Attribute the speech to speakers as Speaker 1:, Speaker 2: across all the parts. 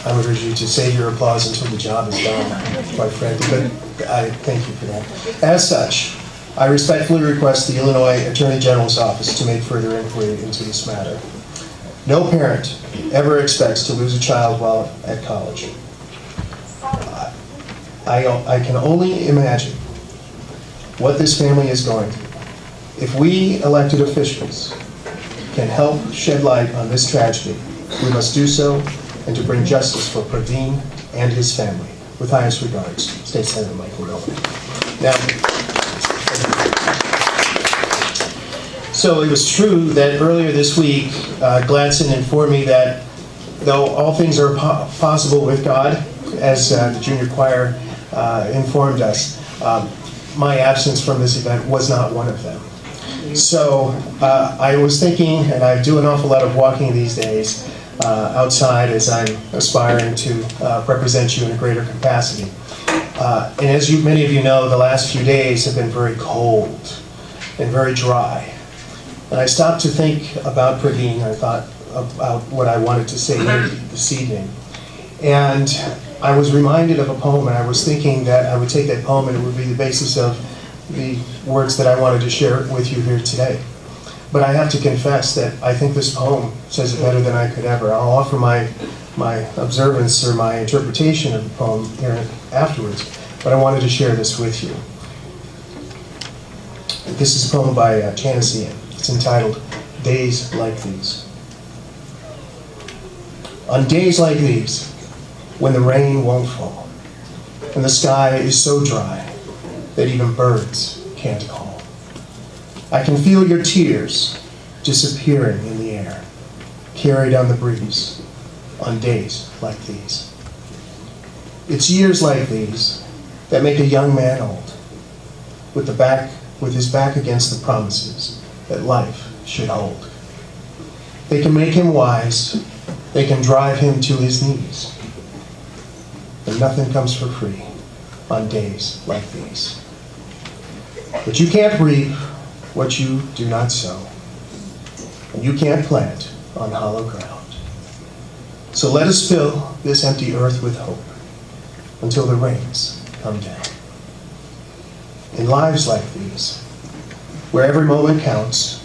Speaker 1: I would urge you to save your applause until the job is done, quite frankly, but I thank you for that. As such, I respectfully request the Illinois Attorney General's office to make further inquiry into this matter. No parent ever expects to lose a child while at college. I can only imagine what this family is going through. If we elected officials can help shed light on this tragedy, we must do so, and to bring justice for Pravin and his family. With highest regards, State Senator Michael Miller. Now, so it was true that earlier this week, Gladson informed me that though all things are possible with God, as the junior choir informed us, my absence from this event was not one of them. So I was thinking, and I do an awful lot of walking these days outside as I'm aspiring to represent you in a greater capacity. And as many of you know, the last few days have been very cold and very dry. And I stopped to think about Pravin. I thought about what I wanted to say here this evening. And I was reminded of a poem, and I was thinking that I would take that poem and it would be the basis of the words that I wanted to share with you here today. But I have to confess that I think this poem says it better than I could ever. I'll offer my observance or my interpretation of the poem here afterwards, but I wanted to share this with you. This is a poem by Janice Ian. It's entitled, Days Like These. On days like these, when the rain won't fall, and the sky is so dry that even birds can't call, I can feel your tears disappearing in the air, carried on the breeze, on days like these. It's years like these that make a young man old, with his back against the promises that life should hold. They can make him wise, they can drive him to his knees, but nothing comes for free on days like these. But you can't reap what you do not sow, and you can't plant on hollow ground. So let us fill this empty earth with hope until the rains come down. In lives like these, where every moment counts,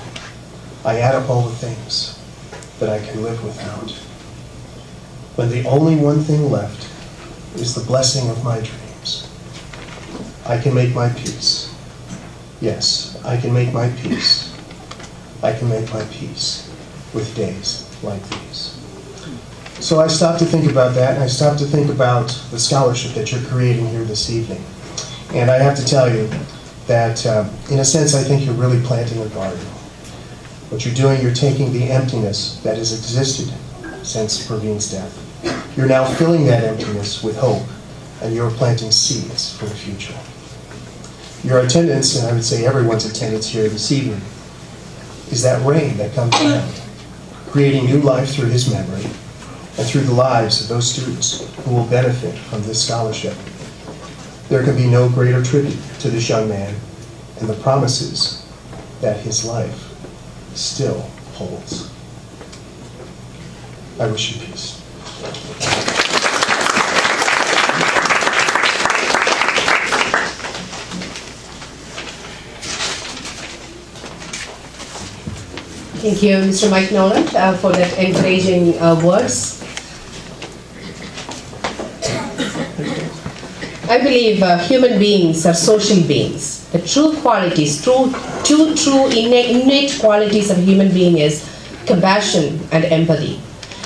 Speaker 1: I add up all the things that I can live without. When the only one thing left is the blessing of my dreams, I can make my peace. Yes, I can make my peace. I can make my peace with days like these. So I stopped to think about that, and I stopped to think about the scholarship that you're creating here this evening. And I have to tell you that, in a sense, I think you're really planting a garden. What you're doing, you're taking the emptiness that has existed since Pravin's death. You're now filling that emptiness with hope, and you're planting seeds for the future. Your attendance, and I would say everyone's attendance here this evening, is that rain that comes down, creating new life through his memory and through the lives of those students who will benefit from this scholarship. There can be no greater tribute to this young man and the promises that his life still holds. I wish you peace.
Speaker 2: Thank you, Mr. Mike Nolan, for that encouraging words. I believe human beings are social beings. The true qualities, two true innate qualities of a human being is compassion and empathy.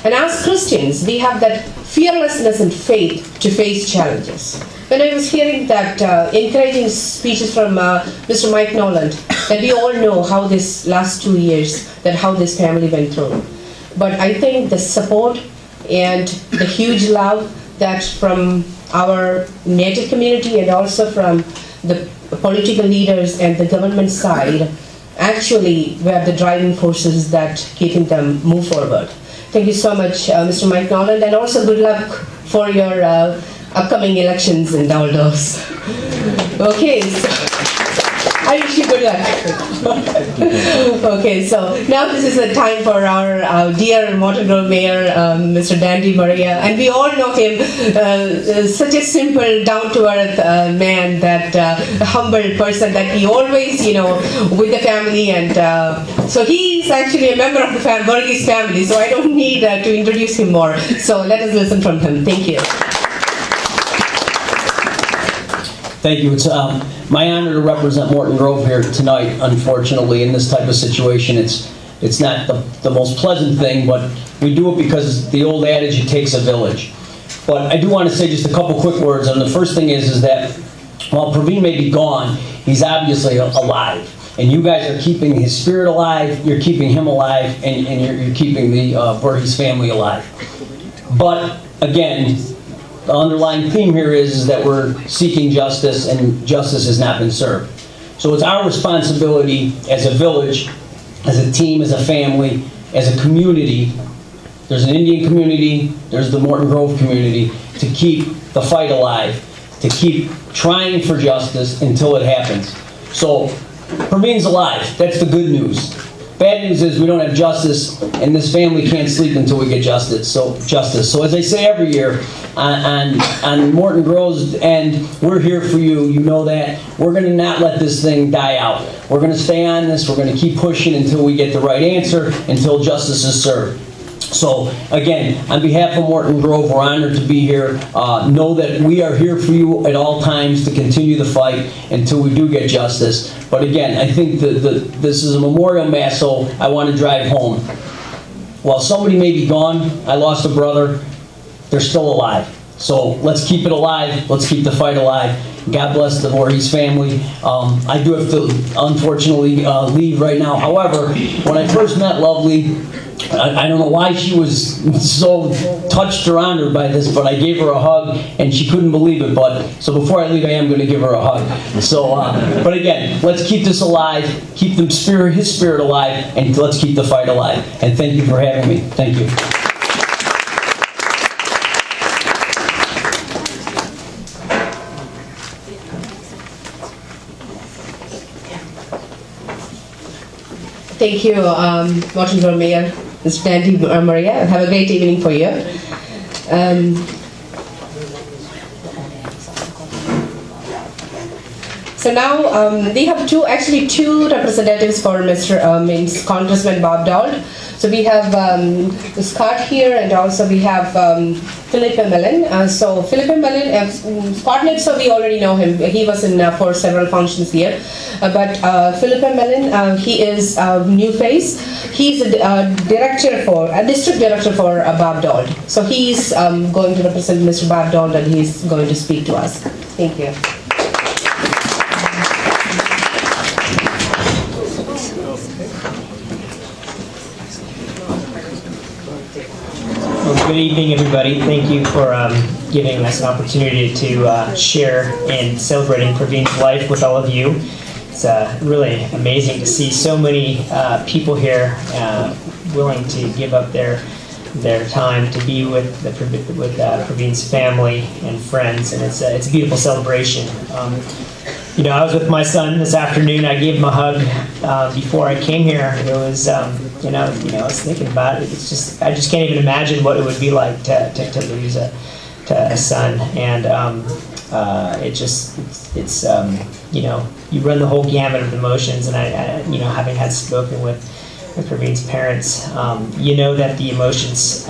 Speaker 2: And as Christians, we have that fearlessness and faith to face challenges. When I was hearing that encouraging speeches from Mr. Mike Nolan, that we all know how this last 2 years, that how this family went through. But I think the support and the huge love that from our native community and also from the political leaders and the government side actually were the driving forces that keeping them move forward. Thank you so much, Mr. Mike Nolan, and also good luck for your upcoming elections and all those. Okay. I wish you good luck. Okay, so now this is the time for our dear Morton Grove Mayor, Mr. Dandy Maria, and we all know him, such a simple, down-to-earth man, that humble person that he always, with the family, and so he's actually a member of the Burgess family, so I don't need to introduce him more. So let us listen from him. Thank you.
Speaker 3: Thank you. It's my honor to represent Morton Grove here tonight. Unfortunately, in this type of situation, it's not the most pleasant thing, but we do it because the old adage, it takes a village. But I do want to say just a couple quick words, and the first thing is that while Pravin may be gone, he's obviously alive. And you guys are keeping his spirit alive, you're keeping him alive, and you're keeping the Voorhees family alive. But again, the underlying theme here is that we're seeking justice, and justice has not been served. So it's our responsibility as a village, as a team, as a family, as a community. There's an Indian community, there's the Morton Grove community, to keep the fight alive, to keep trying for justice until it happens. So Pravin's alive. That's the good news. Bad news is we don't have justice, and this family can't sleep until we get justice. So as I say every year, on Morton Grove's end, we're here for you. You know that. We're going to not let this thing die out. We're going to stay on this. We're going to keep pushing until we get the right answer, until justice is served. So, again, on behalf of Morton Grove, we're honored to be here. Know that we are here for you at all times to continue the fight until we do get justice. But again, I think this is a memorial mass, so I want to drive home. While somebody may be gone, I lost a brother, they're still alive. So let's keep it alive. Let's keep the fight alive. God bless the Voorhees family. I do have to, unfortunately, leave right now. However, when I first met Lovely, I don't know why she was so touched or honored by this, but I gave her a hug, and she couldn't believe it. So before I leave, I am going to give her a hug. So, but again, let's keep this alive, keep his spirit alive, and let's keep the fight alive. And thank you for having me. Thank you.
Speaker 2: Thank you, Morton Grove Mayor, Mr. Dandy Maria. Have a great evening for you. So now we have two representatives for Congressman Bob Dole. So we have Scott here, and also we have Philip Mellon. So Philip Mellon, Scott Nipso, we already know him. He was in for several functions here. But Philip Mellon, he is a new face. He's a district director for Bob Dole. So he's going to represent Mr. Bob Dole, and he's going to speak to us. Thank you.
Speaker 4: Good evening, everybody. Thank you for giving us an opportunity to share in celebrating Pravin's life with all of you. It's really amazing to see so many people here willing to give up their time to be with Pravin's family and friends, and it's a beautiful celebration. I was with my son this afternoon. I gave him a hug before I came here. It was, I was thinking about it. It's just, I just can't even imagine what it would be like to lose a son. And you run the whole gamut of emotions. And I having had spoken with Pravin's parents, that the emotions,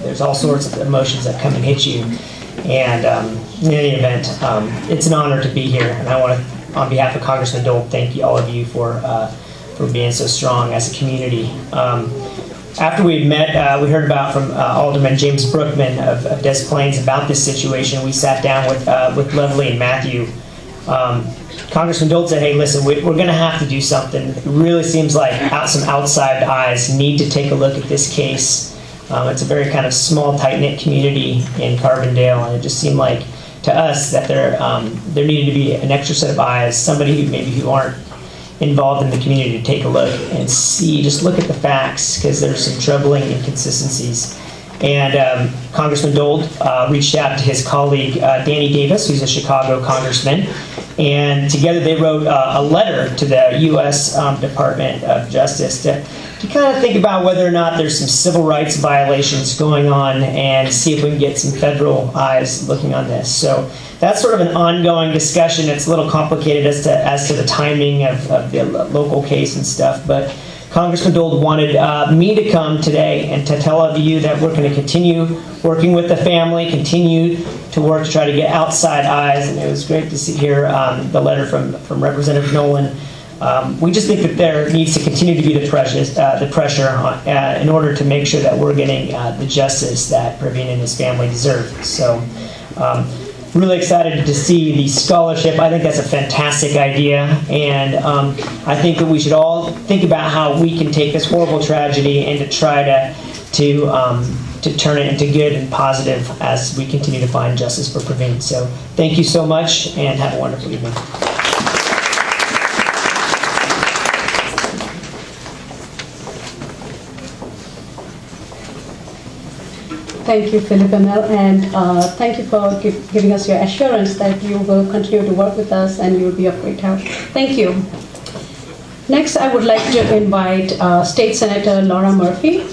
Speaker 4: there's all sorts of emotions that come and hit you. And in any event, it's an honor to be here, and I want to, on behalf of Congressman Dole, thank all of you for being so strong as a community. After we met, we heard about from Alderman James Brookman of Des Plaines about this situation. We sat down with Lovely and Matthew. Congressman Dole said, "Hey, listen, we're going to have to do something. It really seems like some outside eyes need to take a look at this case." It's a very kind of small, tight-knit community in Carbondale, and it just seemed like to us that there needed to be an extra set of eyes, somebody who aren't involved in the community, to take a look and see, just look at the facts, because there's some troubling inconsistencies. And Congressman Dole reached out to his colleague Danny Davis, who's a Chicago congressman, and together they wrote a letter to the U.S. Department of Justice to kind of think about whether or not there's some civil rights violations going on and see if we can get some federal eyes looking on this. So that's sort of an ongoing discussion. It's a little complicated as to the timing of the local case and stuff, but Congressman Dole wanted me to come today and to tell all of you that we're going to continue working with the family, continue to work to try to get outside eyes, and it was great to hear the letter from Representative Nolan. We just think that there needs to continue to be the pressure in order to make sure that we're getting the justice that Pravin and his family deserve. So really excited to see the scholarship. I think that's a fantastic idea, and I think that we should all think about how we can take this horrible tragedy and to try to turn it into good and positive as we continue to find justice for Pravin. So thank you so much, and have a wonderful evening.
Speaker 5: Thank you, Philip Emil, and thank you for giving us your assurance that you will continue to work with us and you will be of great help. Thank you. Next, I would like to invite State Senator Laura Murphy.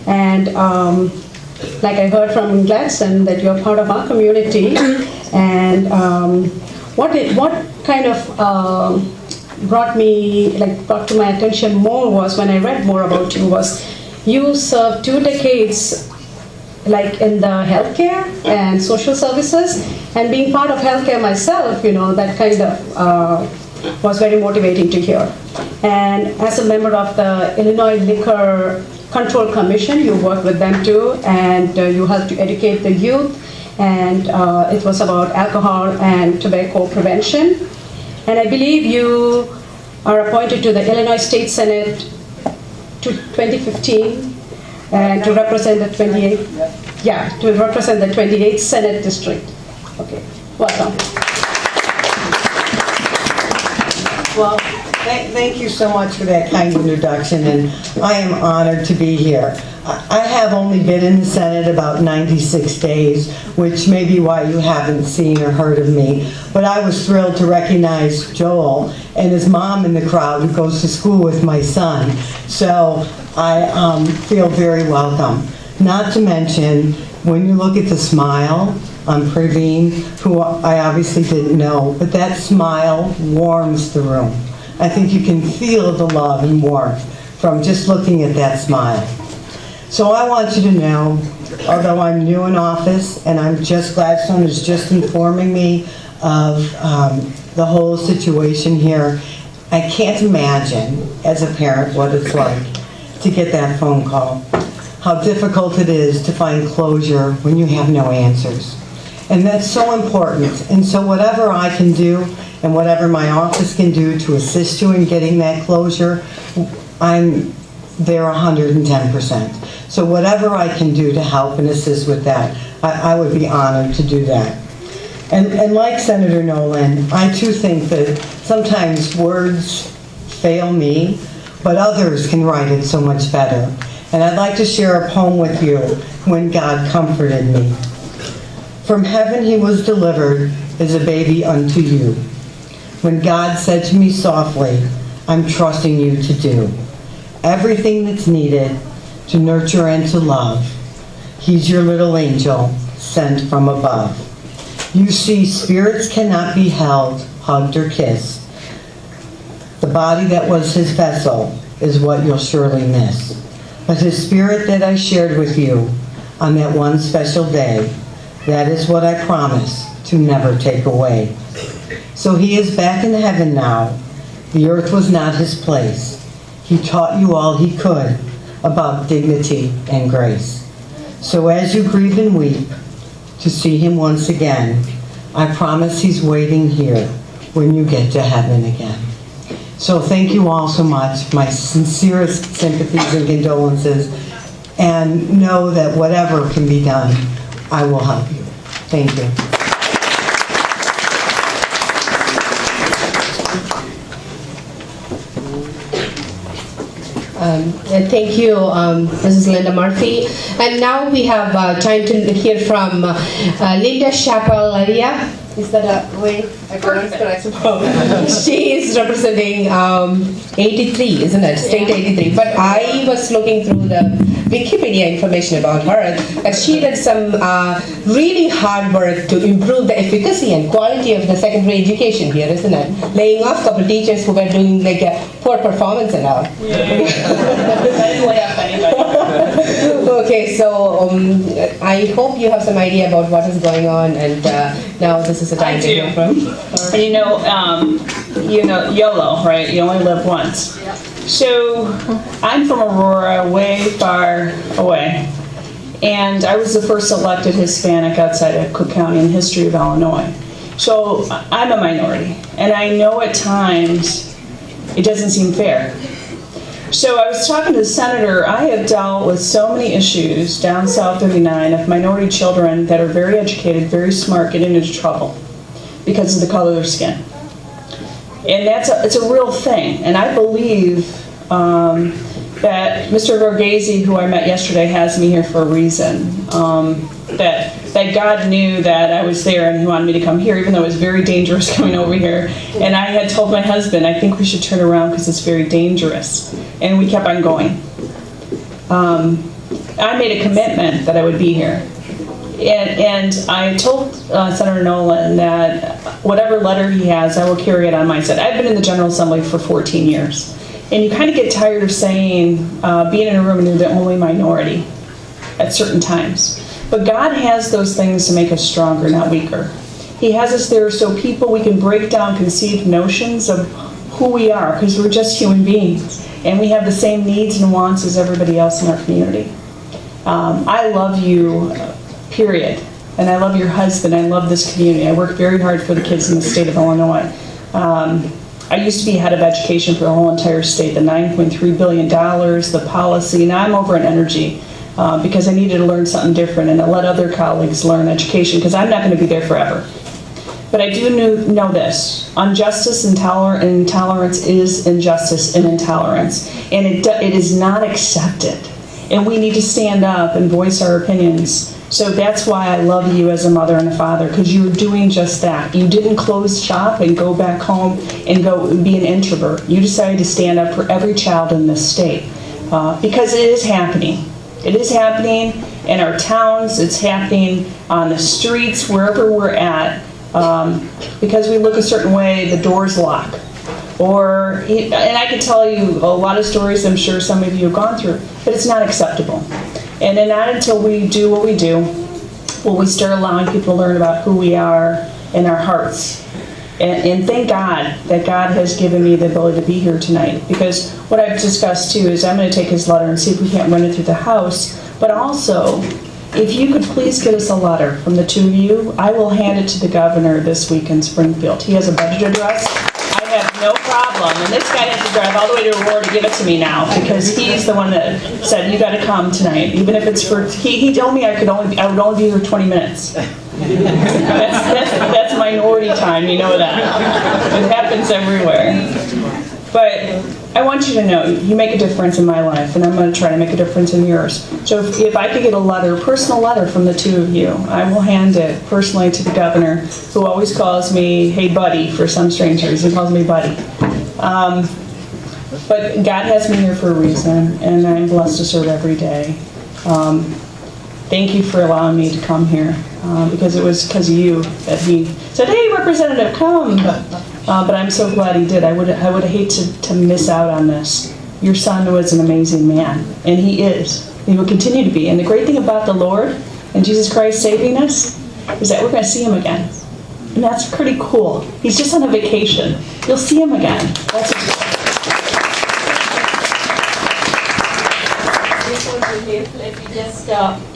Speaker 5: And like I heard from Gladson, that you're part of our community. And what kind of brought to my attention more was when I read more about you was you served 2 decades like in the healthcare and social services, and being part of healthcare myself, that kind of was very motivating to hear. And as a member of the Illinois Liquor Control Commission, you worked with them too, and you helped to educate the youth, and it was about alcohol and tobacco prevention. And I believe you are appointed to the Illinois State Senate to 2015, and to represent the 28th Senate District. Okay, welcome.
Speaker 6: Well, thank you so much for that kind introduction, and I am honored to be here. I have only been in the Senate about 96 days, which may be why you haven't seen or heard of me, but I was thrilled to recognize Joel and his mom in the crowd who goes to school with my son. So I feel very welcome. Not to mention, when you look at the smile on Pravin, who I obviously didn't know, but that smile warms the room. I think you can feel the love and warmth from just looking at that smile. So I want you to know, although I'm new in office, and Gladstone is just informing me of the whole situation here, I can't imagine, as a parent, what it's like to get that phone call. How difficult it is to find closure when you have no answers. And that's so important. And so whatever I can do, and whatever my office can do to assist you in getting that closure, I'm there 110%. So whatever I can do to help and assist with that, I would be honored to do that. And like Senator Nolan, I too think that sometimes words fail me, but others can write it so much better. And I'd like to share a poem with you, When God Comforted Me. From heaven he was delivered as a baby unto you. When God said to me softly, I'm trusting you to do everything that's needed to nurture and to love. He's your little angel sent from above. You see, spirits cannot be held, hugged, or kissed. The body that was his vessel is what you'll surely miss. But his spirit that I shared with you on that one special day, that is what I promise to never take away. So he is back in heaven now. The earth was not his place. He taught you all he could about dignity and grace. So as you grieve and weep to see him once again, I promise he's waiting here when you get to heaven again. So thank you all so much. My sincerest sympathies and condolences. And know that whatever can be done, I will help you. Thank you.
Speaker 2: Thank you, Mrs. Linda Murphy. And now we have time to hear from Linda Chapalaria. Is that a way I pronounce correct? She is representing 83, isn't it? State 83. But I was looking through the Wikipedia information about her, and she did some really hard work to improve the efficacy and quality of the secondary education here, isn't it? Laying off a couple teachers who were doing like a poor performance and all. Okay, so I hope you have some idea about what is going on, and now this is the time to hear from.
Speaker 7: You know, YOLO, right? You only live once. So I'm from Aurora, way far away, and I was the first elected Hispanic outside of Cook County in the history of Illinois. So I'm a minority, and I know at times it doesn't seem fair. So I was talking to the senator. I have dealt with so many issues down South 39 of minority children that are very educated, very smart, getting into trouble because of the color of their skin. And it's a real thing. And I believe that Mr. Borghese, who I met yesterday, has me here for a reason. That God knew that I was there and he wanted me to come here, even though it was very dangerous coming over here. And I had told my husband, I think we should turn around because it's very dangerous. And we kept on going. I made a commitment that I would be here. And I told Senator Nolan that whatever letter he has, I will carry it on my side. I've been in the General Assembly for 14 years. And you kind of get tired of saying, being in a room and you're the only minority at certain times. But God has those things to make us stronger, not weaker. He has us there so we can break down conceived notions of who we are, because we're just human beings. And we have the same needs and wants as everybody else in our community. I love you, period. And I love your husband. I love this community. I work very hard for the kids in the state of Illinois. I used to be head of education for the whole entire state, the $9.3 billion, the policy. Now I'm over in energy because I needed to learn something different and to let other colleagues learn education, because I'm not going to be there forever. But I do know this: injustice and intolerance is injustice and intolerance, and it is not accepted. And we need to stand up and voice our opinions. So that's why I love you as a mother and a father, because you're doing just that. You didn't close shop and go back home and go be an introvert. You decided to stand up for every child in this state, because it is happening. It is happening in our towns. It's happening on the streets, wherever we're at. Because we look a certain way, the doors lock. And I can tell you a lot of stories I'm sure some of you have gone through, but it's not acceptable. And then not until we do what we do will we start allowing people to learn about who we are in our hearts. And thank God that God has given me the ability to be here tonight, because what I've discussed too is I'm going to take his letter and see if we can't run it through the House, but also, if you could please get us a letter from the two of you, I will hand it to the governor this week in Springfield. He has a budget address. I have no problem. And this guy has to drive all the way to Aurora to give it to me now, because he's the one that said, you got to come tonight. Even if it's for, he told me I would only be here 20 minutes. That's minority time, you know that. It happens everywhere. But I want you to know, you make a difference in my life, and I'm going to try to make a difference in yours. So if I could get a personal letter from the two of you, I will hand it personally to the governor, who always calls me, hey buddy, for some strangers. He calls me buddy. But God has me here for a reason, and I'm blessed to serve every day. Thank you for allowing me to come here, because it was because of you that he said, hey, Representative, come. But I'm so glad he did. I would hate to miss out on this. Your son was an amazing man, and he is. He will continue to be. And the great thing about the Lord and Jesus Christ saving us is that we're going to see him again. And that's pretty cool. He's just on a vacation. You'll see him again. That's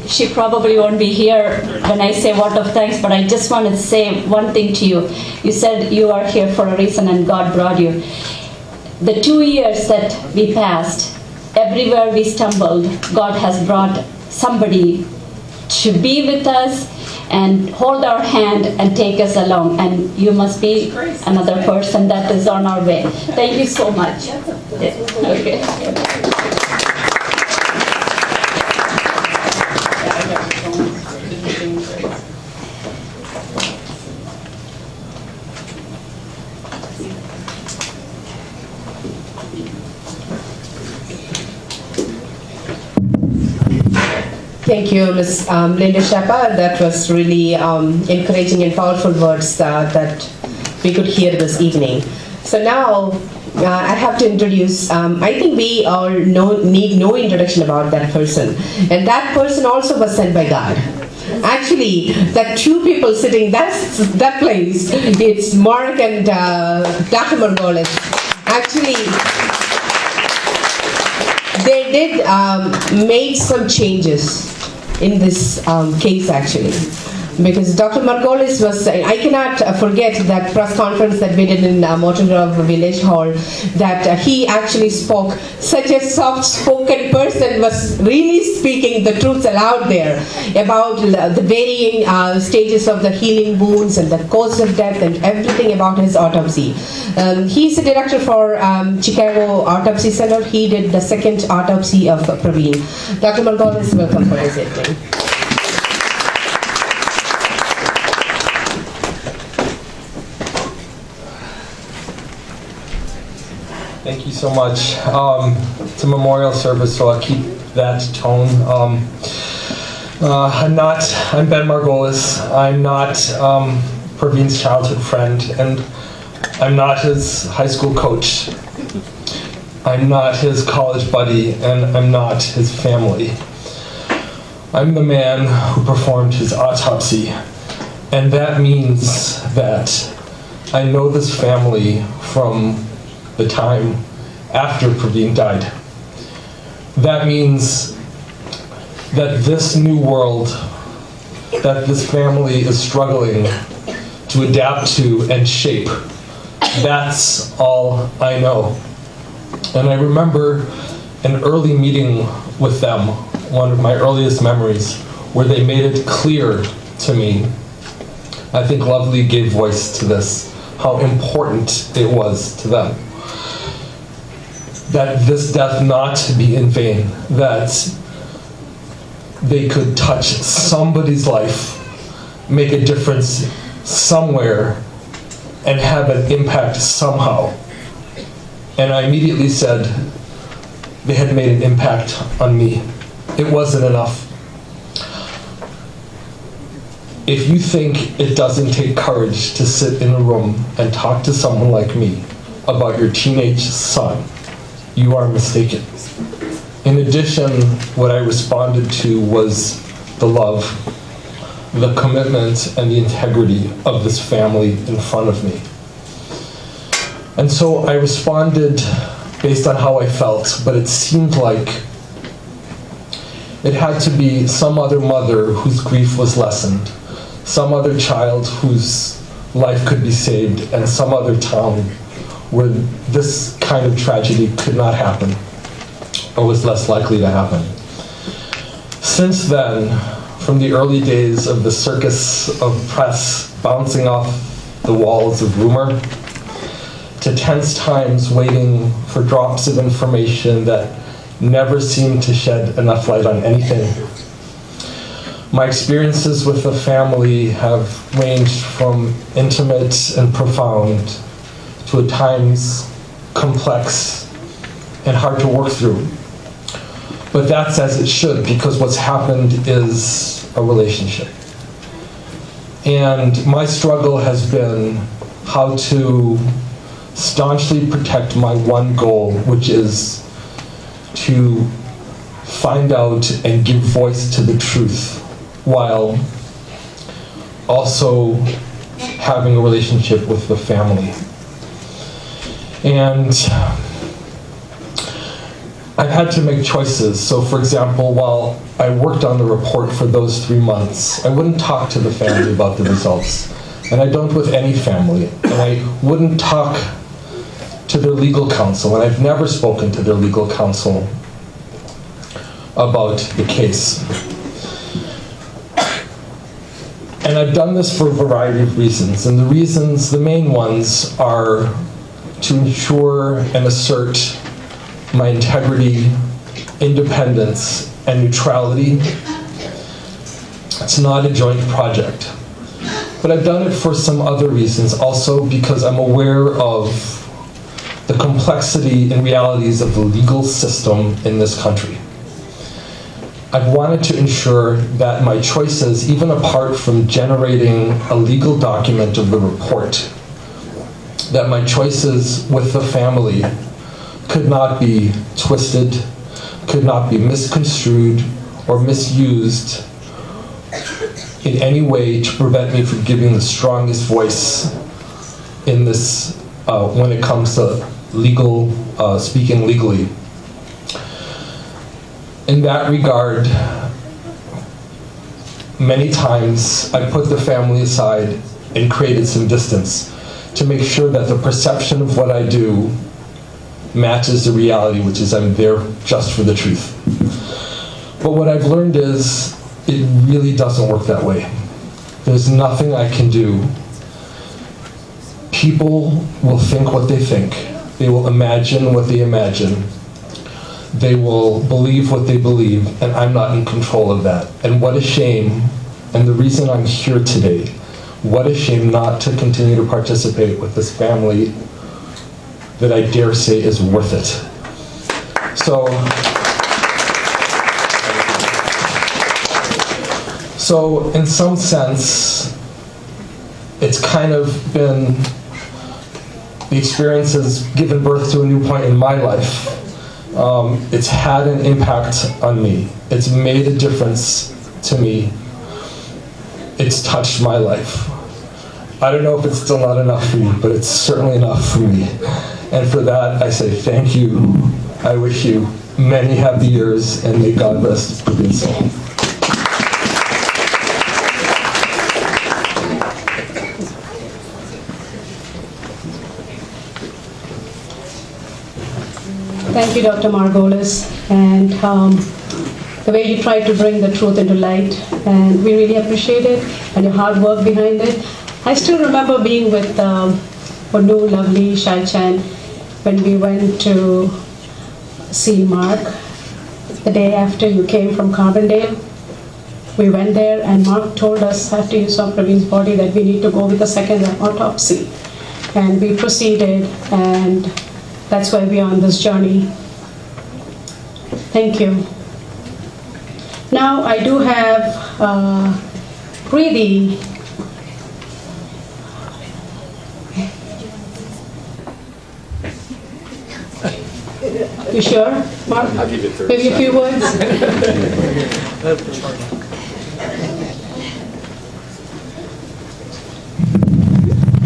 Speaker 8: she probably won't be here when I say a word of thanks, but I just want to say one thing to you. You said you are here for a reason and God brought you. The 2 years that we passed, everywhere we stumbled, God has brought somebody to be with us and hold our hand and take us along. And you must be another person that is on our way. Thank you so much. Okay.
Speaker 2: Thank you, Ms. Linda Shepard. That was really encouraging and powerful words that we could hear this evening. So now I have to introduce, I think we all need no introduction about that person. And that person also was sent by God. Actually, the two people sitting that place, it's Mark and Dr. Margolis. Actually, they did make some changes in this case actually. Because Dr. Margolis was, I cannot forget that press conference that we did in Morton Grove Village Hall, that he actually spoke, such a soft-spoken person was really speaking the truths aloud there about the varying stages of the healing wounds and the cause of death and everything about his autopsy. He's a director for Chicago Autopsy Center. He did the second autopsy of Pravin. Dr. Margolis, welcome for this evening.
Speaker 9: Thank you so much. It's a memorial service, so I'll keep that tone. I'm Ben Margolis. I'm not Pravin's childhood friend, and I'm not his high school coach. I'm not his college buddy, and I'm not his family. I'm the man who performed his autopsy, and that means that I know this family from the time after Pravin died. That means that this new world that this family is struggling to adapt to and shape, that's all I know. And I remember an early meeting with them, one of my earliest memories, where they made it clear to me, I think Lovely gave voice to this, how important it was to them. That this death not be in vain, that they could touch somebody's life, make a difference somewhere, and have an impact somehow. And I immediately said, they had made an impact on me. It wasn't enough. If you think it doesn't take courage to sit in a room and talk to someone like me about your teenage son, you are mistaken. In addition, what I responded to was the love, the commitment, and the integrity of this family in front of me. And so I responded based on how I felt, but it seemed like it had to be some other mother whose grief was lessened, some other child whose life could be saved, and some other town where this kind of tragedy could not happen, or was less likely to happen. Since then, from the early days of the circus of press bouncing off the walls of rumor, to tense times waiting for drops of information that never seemed to shed enough light on anything, my experiences with the family have ranged from intimate and profound to at times complex and hard to work through. But that's as it should, because what's happened is a relationship. And my struggle has been how to staunchly protect my one goal, which is to find out and give voice to the truth, while also having a relationship with the family. And I've had to make choices. So for example, while I worked on the report for those 3 months, I wouldn't talk to the family about the results. And I don't with any family. And I wouldn't talk to their legal counsel. And I've never spoken to their legal counsel about the case. And I've done this for a variety of reasons. And the main ones are to ensure and assert my integrity, independence, and neutrality. It's not a joint project. But I've done it for some other reasons, also because I'm aware of the complexity and realities of the legal system in this country. I've wanted to ensure that my choices, even apart from generating a legal document of the report, that my choices with the family could not be twisted, could not be misconstrued or misused in any way to prevent me from giving the strongest voice in this when it comes to legal, speaking legally. In that regard, many times I put the family aside and created some distance to make sure that the perception of what I do matches the reality, which is I'm there just for the truth. But what I've learned is it really doesn't work that way. There's nothing I can do. People will think what they think. They will imagine what they imagine. They will believe what they believe, and I'm not in control of that. And what a shame, and the reason I'm here today, what a shame not to continue to participate with this family that I dare say is worth it. So in some sense, it's kind of been, the experience has given birth to a new point in my life. It's had an impact on me. It's made a difference to me. It's touched my life. I don't know if it's still not enough for you, but it's certainly enough for me. And for that, I say thank you. I wish you many happy years, and may God rest Pravin's soul.
Speaker 5: Thank you, Dr. Margolis, and the way you tried to bring the truth into light, and we really appreciate it, and your hard work behind it. I still remember being with Ponu, Lovely, Shaichan, when we went to see Mark the day after you came from Carbondale. We went there, and Mark told us after you saw Pravin's body that we need to go with a second autopsy. And we proceeded, and that's why we are on this journey. Thank you. Now I do have Preeti. You sure, Mark?
Speaker 10: I'll give it 30
Speaker 5: Maybe a few words?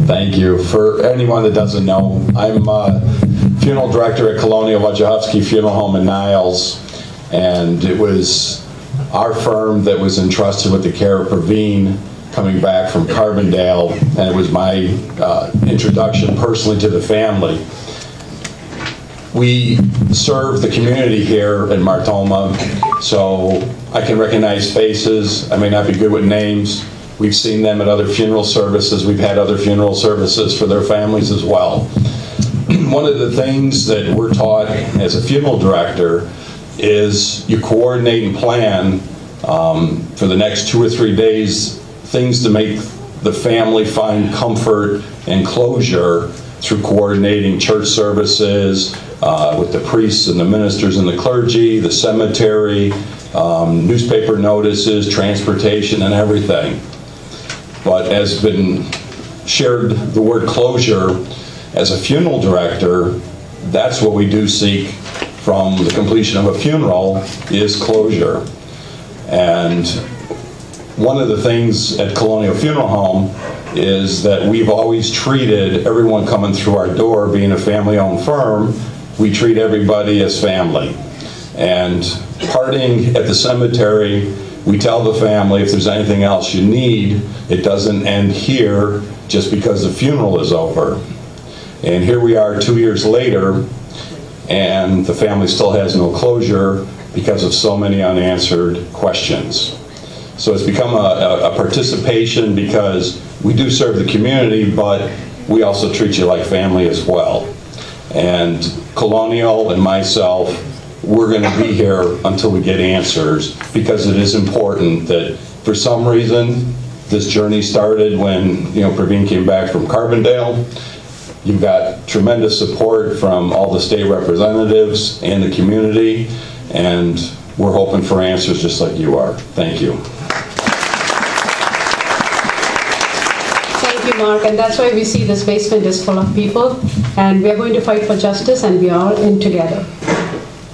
Speaker 10: Thank you. For anyone that doesn't know, I'm funeral director at Colonial Wojciechowski Funeral Home in Niles, and it was our firm that was entrusted with the care of Pravin coming back from Carbondale, and it was my introduction personally to the family. We serve the community here in Martoma, so I can recognize faces. I may not be good with names. We've seen them at other funeral services. We've had other funeral services for their families as well. One of the things that we're taught as a funeral director is you coordinate and plan for the next 2 or 3 days, things to make the family find comfort and closure through coordinating church services with the priests and the ministers and the clergy, the cemetery, newspaper notices, transportation, and everything. But as been shared, the word closure, as a funeral director, that's what we do seek from the completion of a funeral, is closure. And one of the things at Colonial Funeral Home is that we've always treated everyone coming through our door, being a family-owned firm, we treat everybody as family. And parting at the cemetery, we tell the family if there's anything else you need, it doesn't end here just because the funeral is over. And here we are 2 years later, and the family still has no closure because of so many unanswered questions. So it's become a participation because we do serve the community, but we also treat you like family as well. And Colonial and myself, we're going to be here until we get answers, because it is important that for some reason this journey started when Pravin came back from Carbondale. You've got tremendous support from all the state representatives and the community, and we're hoping for answers just like you are. Thank you.
Speaker 5: Thank you, Mark, and that's why we see this basement is full of people, and we are going to fight for justice, and we are in together.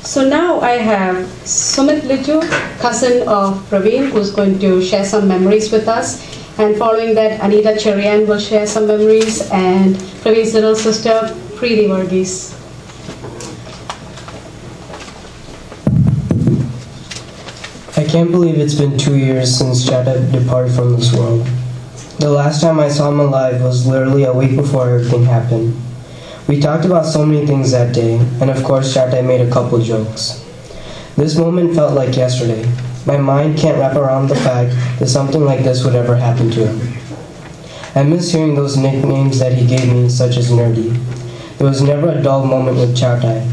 Speaker 5: So now I have Sumit Liju, cousin of Pravin, who's going to share some memories with us. And following that, Anita Cherian will share some memories, and Pravin's little sister, Preeti Varghese.
Speaker 11: I can't believe it's been 2 years since Chata departed from this world. The last time I saw him alive was literally a week before everything happened. We talked about so many things that day, and of course Chata made a couple jokes. This moment felt like yesterday. My mind can't wrap around the fact that something like this would ever happen to him. I miss hearing those nicknames that he gave me, such as Nerdy. There was never a dull moment with Chata.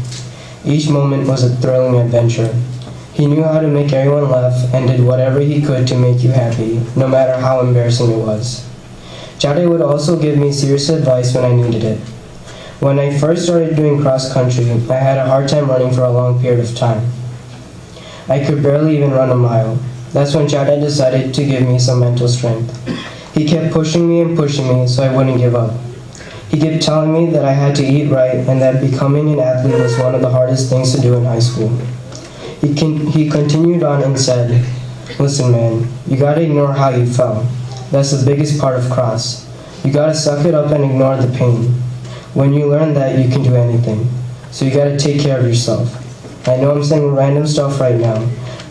Speaker 11: Each moment was a thrilling adventure. He knew how to make everyone laugh and did whatever he could to make you happy, no matter how embarrassing it was. Chata would also give me serious advice when I needed it. When I first started doing cross country, I had a hard time running for a long period of time. I could barely even run a mile. That's when Chata decided to give me some mental strength. He kept pushing me and pushing me so I wouldn't give up. He kept telling me that I had to eat right and that becoming an athlete was one of the hardest things to do in high school. He continued on and said, "Listen, man, you gotta ignore how you fell. That's the biggest part of cross. You gotta suck it up and ignore the pain. When you learn that, you can do anything. So you gotta take care of yourself." I know I'm saying random stuff right now,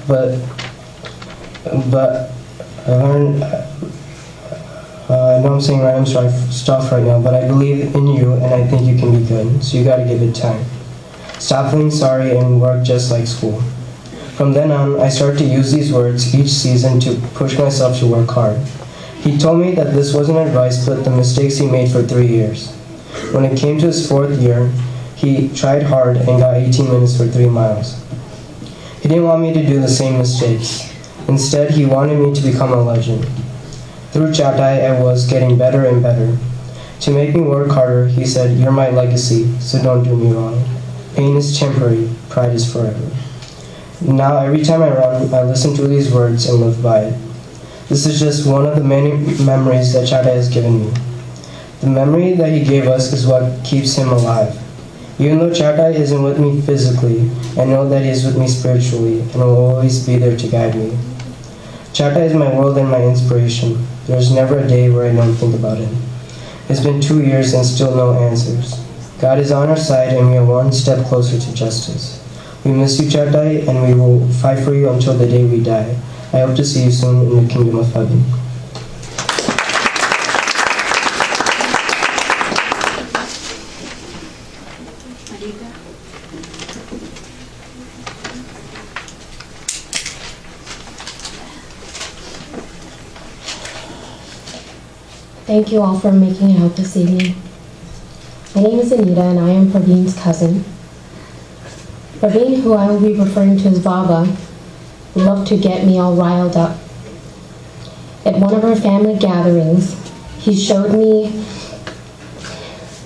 Speaker 11: but I know I'm saying random stuff right now, but I believe in you and I think you can be good. So you gotta give it time. Stop feeling sorry and work just like school. From then on, I started to use these words each season to push myself to work hard. He told me that this wasn't advice, but the mistakes he made for 3 years. When it came to his 4th year, he tried hard and got 18 minutes for 3 miles. He didn't want me to do the same mistakes. Instead, he wanted me to become a legend. Through Chatai, I was getting better and better. To make me work harder, he said, "You're my legacy, so don't do me wrong. Pain is temporary, pride is forever." Now, every time I run, I listen to these words and live by it. This is just one of the many memories that Chatai has given me. The memory that he gave us is what keeps him alive. Even though Chatai isn't with me physically, I know that he is with me spiritually and will always be there to guide me. Chatai is my world and my inspiration. There is never a day where I don't think about him. It's been 2 years and still no answers. God is on our side and we are one step closer to justice. We miss you, Chatai, and we will fight for you until the day we die. I hope to see you soon in the kingdom of heaven.
Speaker 12: Thank you all for making it out this evening. My name is Anita and I am Pravin's cousin. Pravin, who I will be referring to as Baba, loved to get me all riled up. At one of our family gatherings, he showed me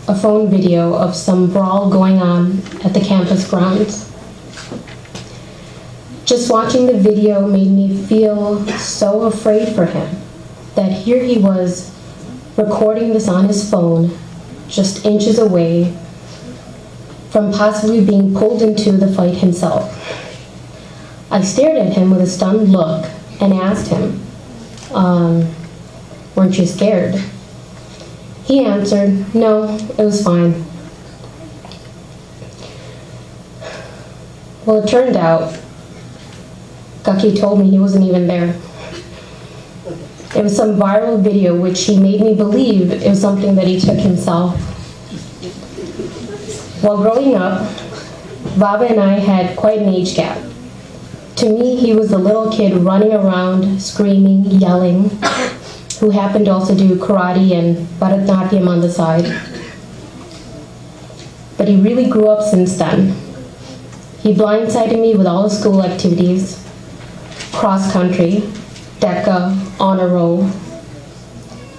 Speaker 12: a phone video of some brawl going on at the campus grounds. Just watching the video made me feel so afraid for him that here he was recording this on his phone, just inches away from possibly being pulled into the fight himself. I stared at him with a stunned look and asked him, "Weren't you scared?" He answered, "No, it was fine." Well, it turned out, Gaki told me he wasn't even there. It was some viral video which he made me believe it was something that he took himself. While growing up, Baba and I had quite an age gap. To me, he was the little kid running around, screaming, yelling, who happened to also do karate and Bharatanatyam on the side. But he really grew up since then. He blindsided me with all the school activities, cross country, DECA, honor roll.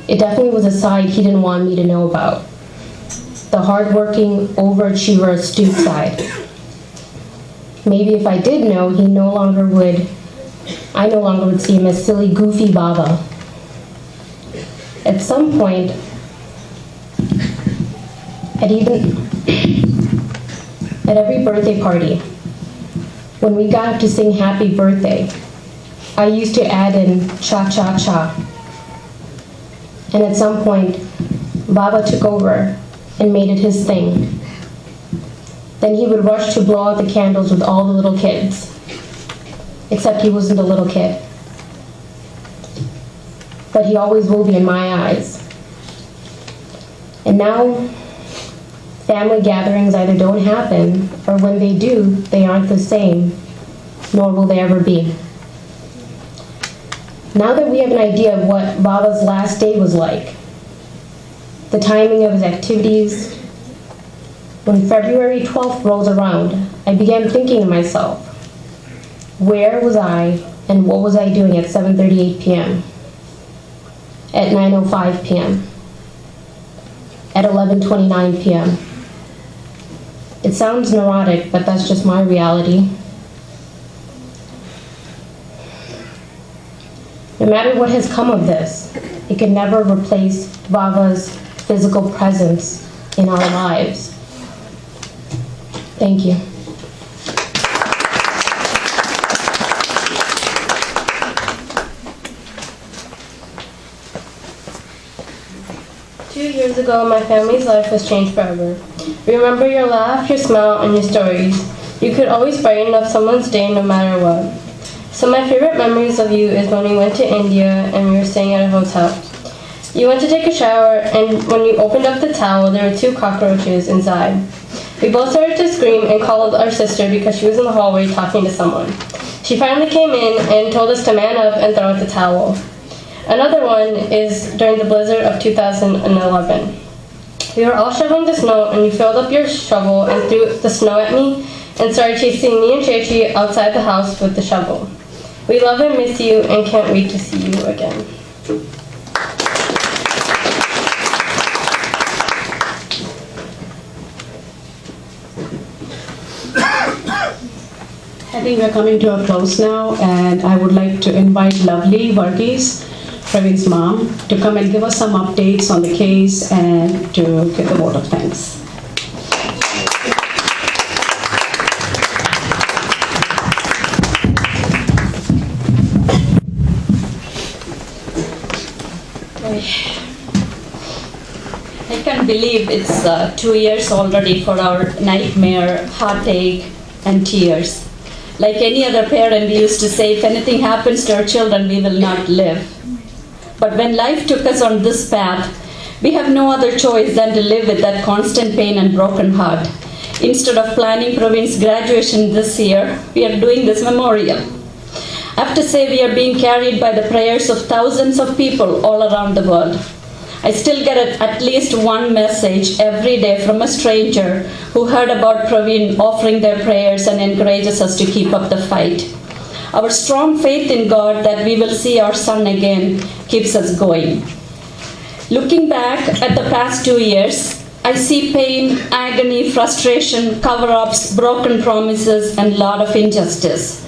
Speaker 12: It definitely was a side he didn't want me to know about. The hardworking, overachiever, astute side. Maybe if I did know, I no longer would see him as silly, goofy Baba. At some point, at every birthday party, when we got up to sing happy birthday, I used to add in cha-cha-cha. And at some point, Baba took over and made it his thing. Then he would rush to blow out the candles with all the little kids. Except he wasn't a little kid. But he always will be in my eyes. And now, family gatherings either don't happen, or when they do, they aren't the same, nor will they ever be. Now that we have an idea of what Baba's last day was like, the timing of his activities, when February 12th rolls around, I began thinking to myself, where was I and what was I doing at 7:38 p.m., at 9:05 p.m., at 11:29 p.m.? It sounds neurotic, but that's just my reality. No matter what has come of this, it can never replace Baba's physical presence in our lives. Thank you. Years ago, my family's life was changed forever. Remember your laugh, your smile, and your stories. You could always brighten up someone's day no matter what. So my favorite memories of you is when we went to India and we were staying at a hotel. You went to take a shower, and when you opened up the towel, there were 2 cockroaches inside. We both started to scream and called our sister because she was in the hallway talking to someone. She finally came in and told us to man up and throw out the towel. Another one is during the blizzard of 2011. We were all shoveling the snow, and you filled up your shovel and threw the snow at me and started chasing me and Chechi outside the house with the shovel. We love and miss you and can't wait to see you again.
Speaker 5: I think we're coming to a close now, and I would like to invite lovely Varghese, Pravin's mom, to come and give us some updates on the case and to give the vote of thanks.
Speaker 8: I can't believe it's 2 years already for our nightmare, heartache, and tears. Like any other parent, we used to say, if anything happens to our children, we will not live. But when life took us on this path, we have no other choice than to live with that constant pain and broken heart. Instead of planning Pravin's graduation this year, we are doing this memorial. I have to say we are being carried by the prayers of thousands of people all around the world. I still get at least one message every day from a stranger who heard about Pravin offering their prayers and encourages us to keep up the fight. Our strong faith in God that we will see our son again keeps us going. Looking back at the past 2 years, I see pain, agony, frustration, cover-ups, broken promises, and a lot of injustice.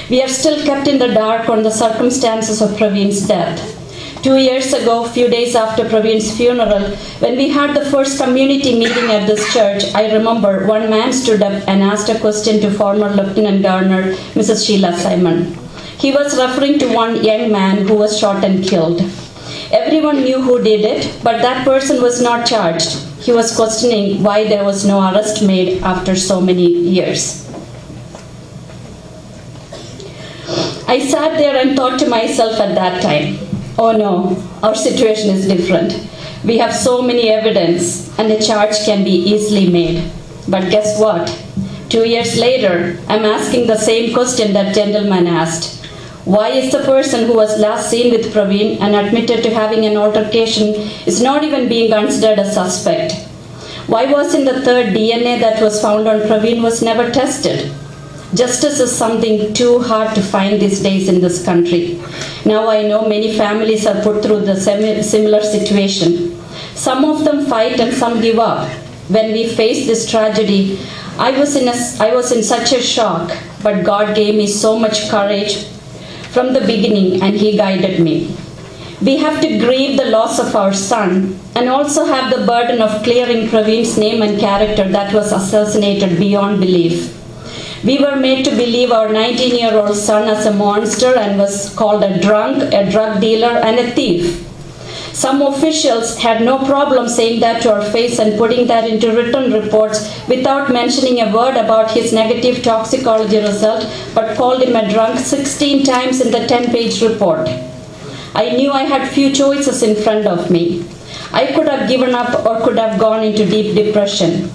Speaker 8: We are still kept in the dark on the circumstances of Pravin's death. 2 years ago, few days after Pravin's funeral, when we had the first community meeting at this church, I remember one man stood up and asked a question to former Lieutenant Governor Mrs. Sheila Simon. He was referring to one young man who was shot and killed. Everyone knew who did it, but that person was not charged. He was questioning why there was no arrest made after so many years. I sat there and thought to myself at that time, oh no, our situation is different. We have so many evidence and a charge can be easily made. But guess what? 2 years later, I'm asking the same question that gentleman asked. Why is the person who was last seen with Pravin and admitted to having an altercation is not even being considered a suspect? Why wasn't the third DNA that was found on Pravin was never tested? Justice is something too hard to find these days in this country. Now I know many families are put through the similar situation. Some of them fight and some give up. When we face this tragedy, I was in such a shock, but God gave me so much courage from the beginning and He guided me. We have to grieve the loss of our son and also have the burden of clearing Pravin's name and character that was assassinated beyond belief. We were made to believe our 19-year-old son as a monster and was called a drunk, a drug dealer, and a thief. Some officials had no problem saying that to our face and putting that into written reports without mentioning a word about his negative toxicology result, but called him a drunk 16 times in the 10-page report. I knew I had few choices in front of me. I could have given up or could have gone into deep depression.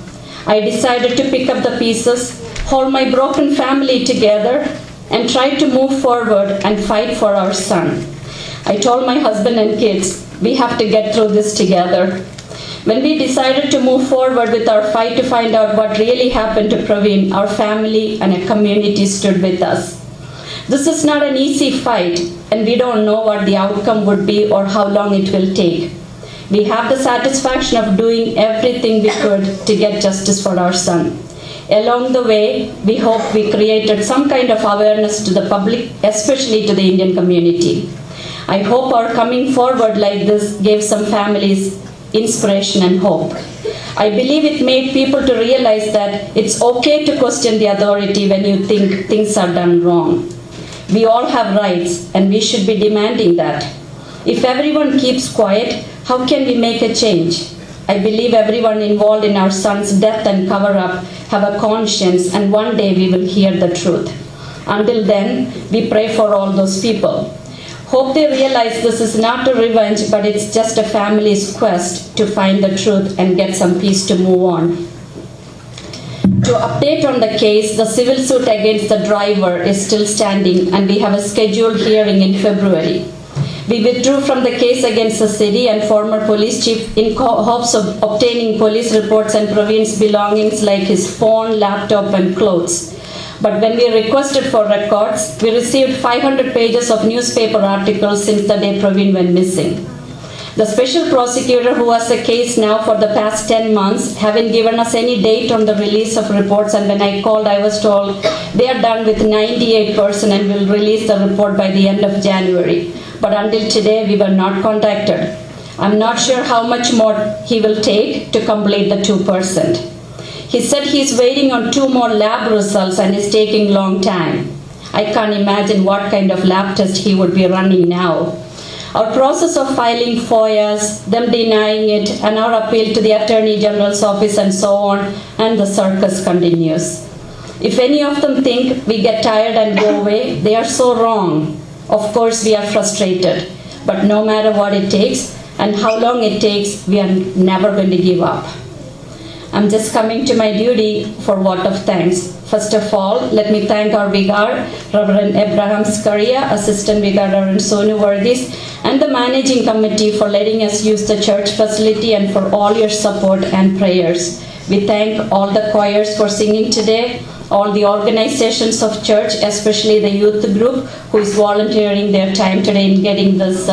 Speaker 8: I decided to pick up the pieces, hold my broken family together, and try to move forward and fight for our son. I told my husband and kids, we have to get through this together. When we decided to move forward with our fight to find out what really happened to Pravin, our family and a community stood with us. This is not an easy fight, and we don't know what the outcome would be or how long it will take. We have the satisfaction of doing everything we could to get justice for our son. Along the way, we hope we created some kind of awareness to the public, especially to the Indian community. I hope our coming forward like this gave some families inspiration and hope. I believe it made people to realize that it's okay to question the authority when you think things are done wrong. We all have rights and we should be demanding that. If everyone keeps quiet, how can we make a change? I believe everyone involved in our son's death and cover-up have a conscience, and one day we will hear the truth. Until then, we pray for all those people. Hope they realize this is not a revenge, but it's just a family's quest to find the truth and get some peace to move on. To update on the case, the civil suit against the driver is still standing and we have a scheduled hearing in February. We withdrew from the case against the city and former police chief in hopes of obtaining police reports and Pravin's belongings like his phone, laptop and clothes. But when we requested for records, we received 500 pages of newspaper articles since the day Pravin went missing. The special prosecutor who has the case now for the past 10 months haven't given us any date on the release of reports, and when I called I was told they are done with 98% and will release the report by the end of January. But until today we were not contacted. I'm not sure how much more he will take to complete the 2%. He said he's waiting on 2 more lab results and is taking long time. I can't imagine what kind of lab test he would be running now. Our process of filing FOIAs, them denying it, and our appeal to the Attorney General's office and so on, and the circus continues. If any of them think we get tired and go away, they are so wrong. Of course we are frustrated, but no matter what it takes and how long it takes, we are never going to give up. I'm just coming to my duty for vote of thanks. First of all, let me thank our Vicar, Reverend Abraham Scaria, Assistant Vicar Reverend Sonu Varghese, and the Managing Committee for letting us use the church facility and for all your support and prayers. We thank all the choirs for singing today, all the organizations of church, especially the youth group who is volunteering their time today in getting this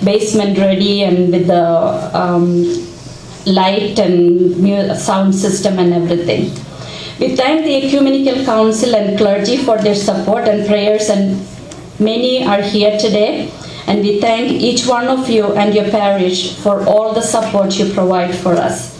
Speaker 8: basement ready and with the light and sound system and everything. We thank the Ecumenical Council and clergy for their support and prayers, and many are here today. And we thank each one of you and your parish for all the support you provide for us.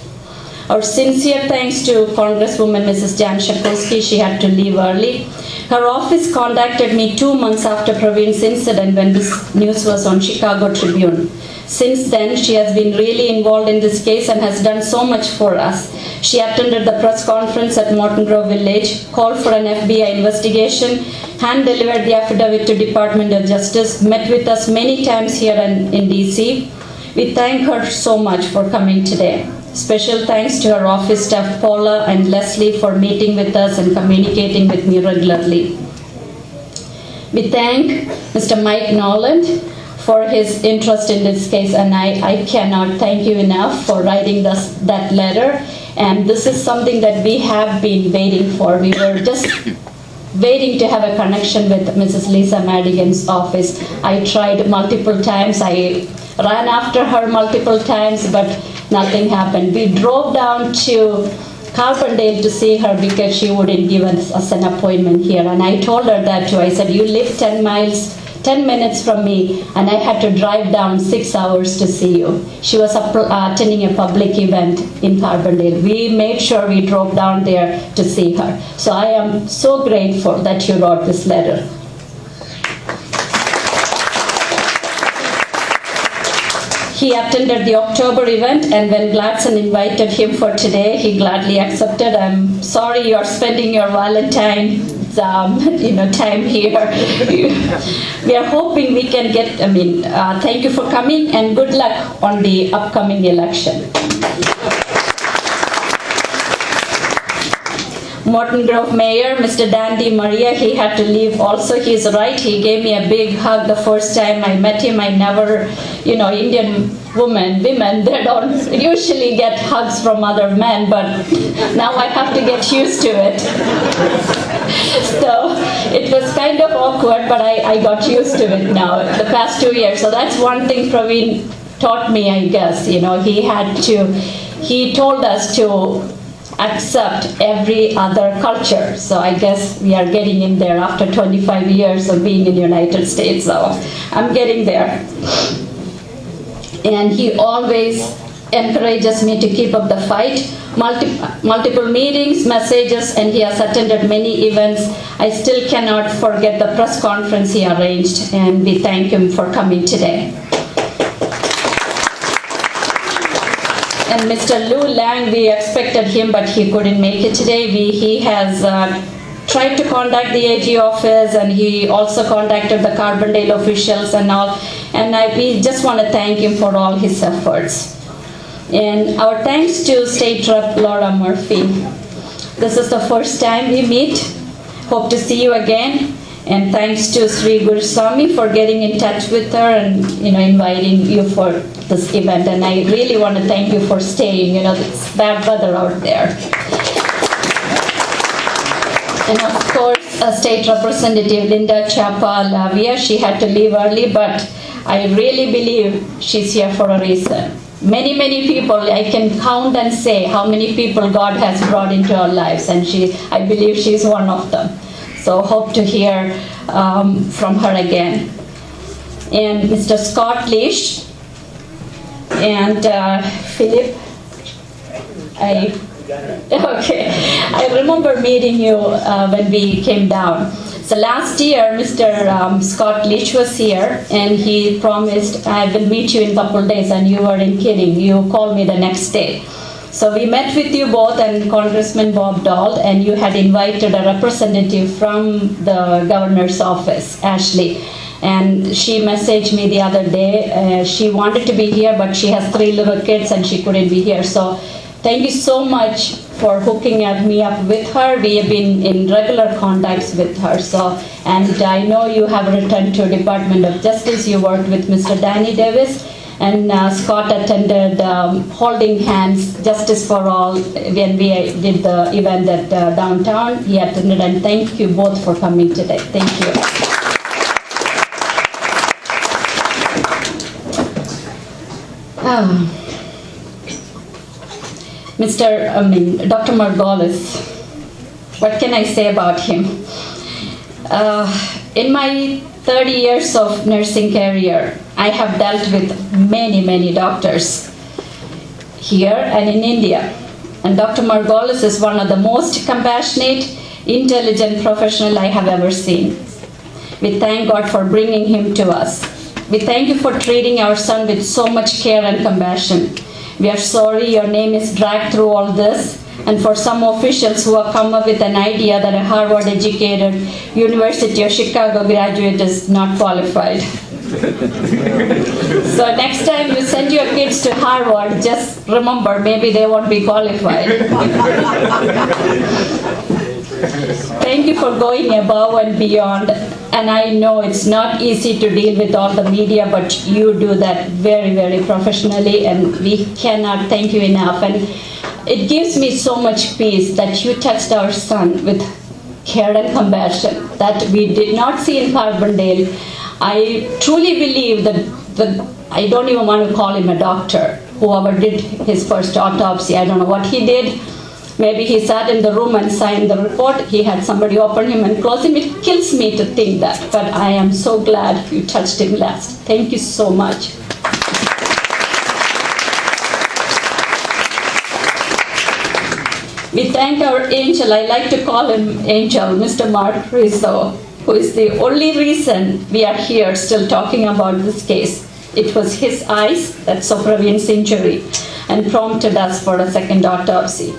Speaker 8: Our sincere thanks to Congresswoman Mrs. Jan Shakoski. She had to leave early. Her office contacted me 2 months after Pravin's incident when this news was on Chicago Tribune. Since then, she has been really involved in this case and has done so much for us. She attended the press conference at Morton Grove Village, called for an FBI investigation, hand-delivered the affidavit to Department of Justice, met with us many times here in DC. We thank her so much for coming today. Special thanks to her office staff Paula and Leslie for meeting with us and communicating with me regularly. We thank Mr. Mike Noland for his interest in this case, and I cannot thank you enough for writing that letter. And this is something that we have been waiting for. We were just waiting to have a connection with Mrs. Lisa Madigan's office. I tried multiple times. I ran after her multiple times, but nothing happened. We drove down to Carbondale to see her because she wouldn't give us an appointment here. And I told her that too. I said, you live 10 minutes from me, and I had to drive down 6 hours to see you. She was attending a public event in Carbondale. We made sure we drove down there to see her. So I am so grateful that you wrote this letter. He attended the October event, and when Gladson invited him for today, he gladly accepted. I'm sorry you are spending your Valentine's time here. We are hoping we can get, thank you for coming, and good luck on the upcoming election. Morton Grove Mayor, Mr. Dandy Maria, he had to leave also. He's right. He gave me a big hug the first time I met him. I never, Indian women, they don't usually get hugs from other men, but now I have to get used to it. So it was kind of awkward, but I got used to it now, the past 2 years. So that's one thing Pravin taught me, I guess. He told us to accept every other culture. So I guess we are getting in there after 25 years of being in the United States. So I'm getting there. And he always encourages me to keep up the fight. Multiple meetings, messages, and he has attended many events. I still cannot forget the press conference he arranged, and we thank him for coming today. And Mr. Lou Lang, we expected him, but he couldn't make it today. He has tried to contact the AG office, and he also contacted the Carbondale officials and all. And we just want to thank him for all his efforts. And our thanks to State Rep Laura Murphy. This is the first time we meet. Hope to see you again. And thanks to Sri Guruswamy for getting in touch with her and inviting you for this event. And I really want to thank you for staying. It's bad weather out there. And of course, State Representative Linda Chapa Lavia, she had to leave early, but I really believe she's here for a reason. Many, many people, I can count and say how many people God has brought into our lives, and I believe she's one of them. So hope to hear from her again. And Mr. Scott Leash and Philip, I remember meeting you when we came down. So last year, Mr. Scott Leach was here, and he promised, I will meet you in a couple of days, and you weren't kidding. You called me the next day. So we met with you both and Congressman Bob Dole, and you had invited a representative from the governor's office, Ashley. And she messaged me the other day. She wanted to be here, but she has 3 little kids and she couldn't be here. So thank you so much for hooking me up with her. We have been in regular contacts with her. And I know you have returned to Department of Justice. You worked with Mr. Danny Davis. And Scott attended Holding Hands, Justice for All, when we did the event at downtown. He attended, and thank you both for coming today. Thank you. Dr. Margolis, what can I say about him? In my 30 years of nursing career, I have dealt with many, many doctors here and in India. And Dr. Margolis is one of the most compassionate, intelligent professionals I have ever seen. We thank God for bringing him to us. We thank you for treating our son with so much care and compassion. We are sorry your name is dragged through all this, and for some officials who have come up with an idea that a Harvard-educated University of Chicago graduate is not qualified. So next time you send your kids to Harvard, just remember, maybe they won't be qualified. Thank you for going above and beyond. And I know it's not easy to deal with all the media, but you do that very, very professionally, and we cannot thank you enough. And it gives me so much peace that you touched our son with care and compassion that we did not see in Carbondale. I truly believe that I don't even want to call him a doctor, whoever did his first autopsy, I don't know what he did. Maybe he sat in the room and signed the report. He had somebody open him and close him. It kills me to think that, but I am so glad you touched him last. Thank you so much. We thank our angel, I like to call him Angel, Mr. Mark Rizzo, who is the only reason we are here still talking about this case. It was his eyes that saw Pravin's injury and prompted us for a second autopsy.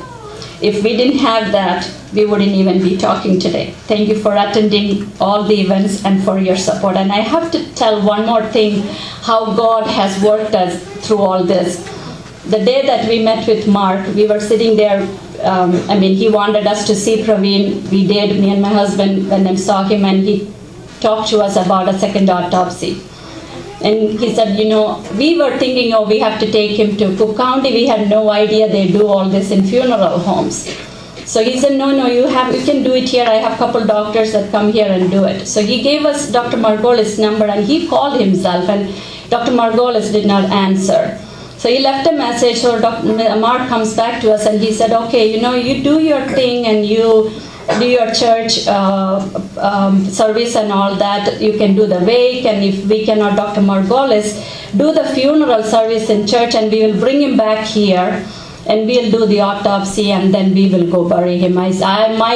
Speaker 8: If we didn't have that, we wouldn't even be talking today. Thank you for attending all the events and for your support. And I have to tell one more thing, how God has worked us through all this. The day that we met with Mark, we were sitting there. He wanted us to see Pravin. We did, me and my husband went and saw him, and he talked to us about a second autopsy. And he said, we were thinking, we have to take him to Cook County. We had no idea they do all this in funeral homes. So he said, no, you can do it here. I have a couple doctors that come here and do it. So he gave us Dr. Margolis' number, and he called himself, and Dr. Margolis did not answer. So he left a message, so Mark comes back to us and he said, okay, you do your thing and you do your church service and all that. You can do the wake, and if we cannot, Dr. Margolis, do the funeral service in church, and we will bring him back here and we'll do the autopsy and then we will go bury him. My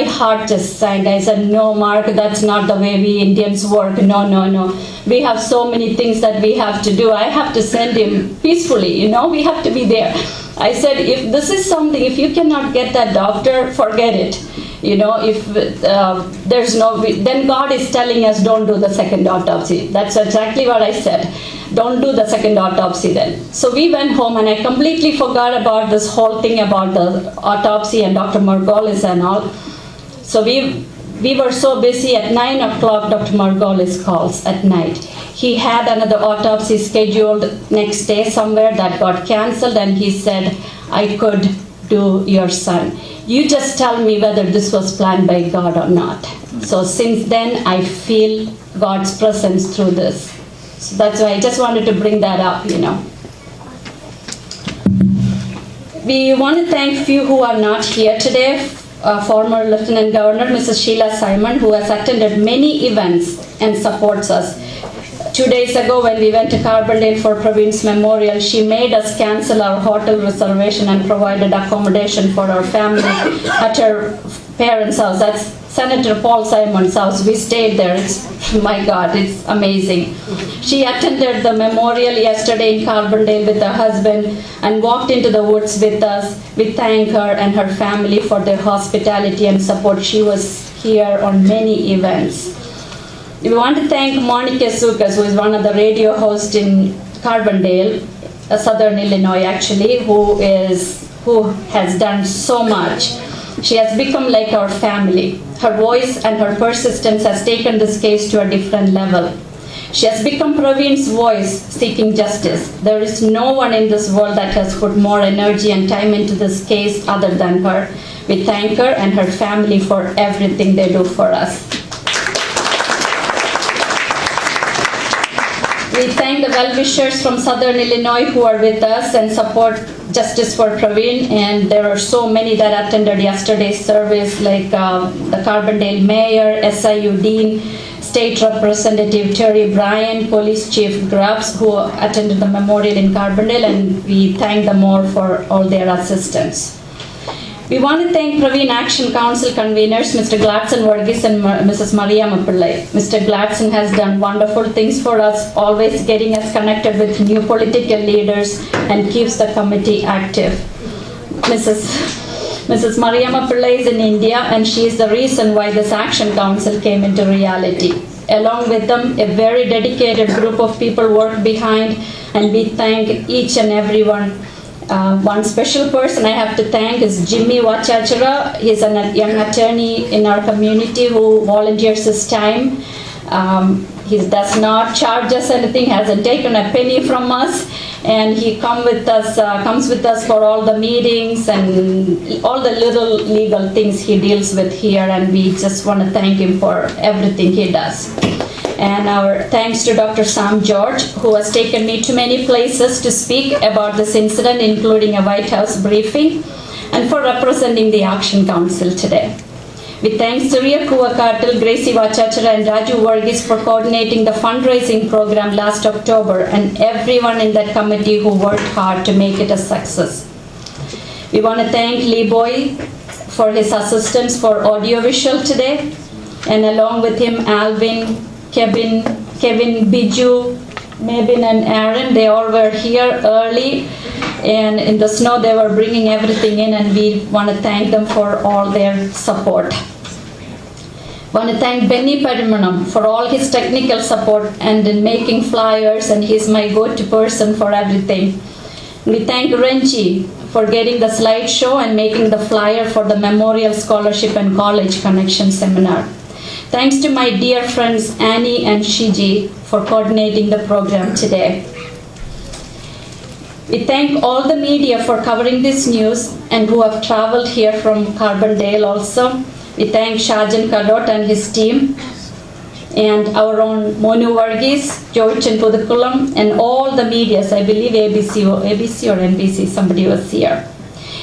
Speaker 8: heart just sank. I said, no, Mark, that's not the way we Indians work. No. We have so many things that we have to do. I have to send him peacefully, we have to be there. I said, if this is something, if you cannot get that doctor, forget it. If there's no, then God is telling us don't do the second autopsy. That's exactly what I said. Don't do the second autopsy then. So we went home, and I completely forgot about this whole thing about the autopsy and Dr. Margolis and all. So we were so busy. At 9 o'clock, Dr. Margolis calls at night. He had another autopsy scheduled next day somewhere that got cancelled, and he said, I could do your son. You just tell me whether this was planned by God or not. So since then, I feel God's presence through this. So that's why I just wanted to bring that up, We want to thank few who are not here today. Former Lieutenant Governor, Mrs. Sheila Simon, who has attended many events and supports us. 2 days ago, when we went to Carbondale for Pravin's memorial, she made us cancel our hotel reservation and provided accommodation for our family at her parents' house. That's Senator Paul Simon's house. We stayed there. My God, it's amazing. She attended the memorial yesterday in Carbondale with her husband and walked into the woods with us. We thank her and her family for their hospitality and support. She was here on many events. We want to thank Monica Sukas, who is one of the radio hosts in Carbondale, Southern Illinois actually, who has done so much. She has become like our family. Her voice and her persistence has taken this case to a different level. She has become Pravin's voice seeking justice. There is no one in this world that has put more energy and time into this case other than her. We thank her and her family for everything they do for us. We thank the well-wishers from Southern Illinois who are with us and support justice for Pravin, and there are so many that attended yesterday's service, like the Carbondale Mayor, SIU Dean, State Representative Terry Bryan, Police Chief Grubbs, who attended the memorial in Carbondale, and we thank them all for all their assistance. We want to thank Pravin Action Council conveners, Mr. Gladson Varghese and Mrs. Mariamma Pillai. Mr. Gladson has done wonderful things for us, always getting us connected with new political leaders and keeps the committee active. Mrs. Mariamma Pillai is in India, and she is the reason why this Action Council came into reality. Along with them, a very dedicated group of people work behind, and we thank each and every one. One special person I have to thank is Jimmy Wachachara. He's a young attorney in our community who volunteers his time. He does not charge us anything, hasn't taken a penny from us, and he comes with us for all the meetings and all the little legal things he deals with here, and we just want to thank him for everything he does. And our thanks to Dr. Sam George, who has taken me to many places to speak about this incident, including a White House briefing. and for representing the Action Council today. We thank Surya Kuvakatil, Gracie Vachachara and Raju Varghese for coordinating the fundraising program last October and everyone in that committee who worked hard to make it a success. We want to thank Lee Boy for his assistance for audiovisual today, and along with him Alvin, Kevin, Biju, Mabin and Aaron, they all were here early, and in the snow they were bringing everything in, and we want to thank them for all their support. Want to thank Benny Padimanam for all his technical support and in making flyers, and he's my go-to person for everything. We thank Renchi for getting the slideshow and making the flyer for the Memorial Scholarship and College Connection Seminar. Thanks to my dear friends Annie and Shiji for coordinating the program today. We thank all the media for covering this news and who have traveled here from Carbondale also. We thank Shajan Kadot and his team, and our own Monu Varghese, George and Pudukulam, and all the medias. I believe ABC or NBC, somebody was here.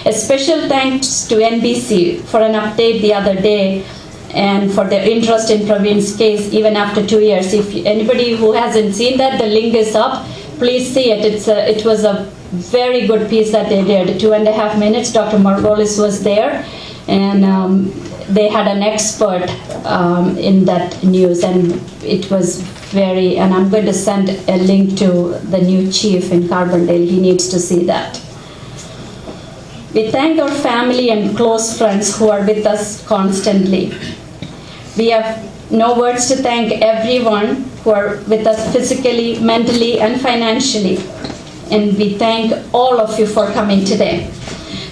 Speaker 8: A special thanks to NBC for an update the other day and for their interest in Pravin's case even after 2 years. If anybody who hasn't seen that, the link is up. Please see it. It was a very good piece that they did. 2.5 minutes. Dr. Margolis was there, and they had an expert in that news, and it was very, and I'm going to send a link to the new chief in Carbondale. He needs to see that. We thank our family and close friends who are with us constantly. We have no words to thank everyone who are with us physically, mentally, and financially. And we thank all of you for coming today.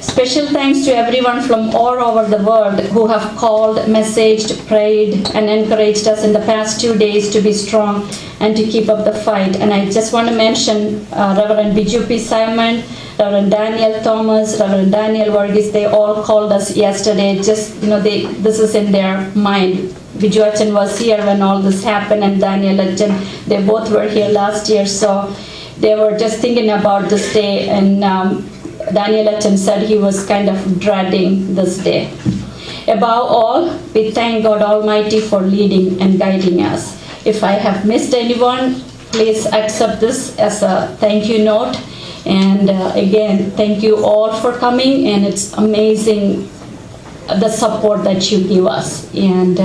Speaker 8: Special thanks to everyone from all over the world who have called, messaged, prayed, and encouraged us in the past 2 days to be strong and to keep up the fight. And I just want to mention Reverend Biju P. Simon, Reverend Daniel Thomas, Reverend Daniel Varghese. They all called us yesterday. Just, this is in their mind. Biju Achan was here when all this happened, and Daniel Achan, they both were here last year. So they were just thinking about this day, and Daniel Achan said he was kind of dreading this day. Above all, we thank God Almighty for leading and guiding us. If I have missed anyone, please accept this as a thank you note. And again, thank you all for coming, and it's amazing the support that you give us. And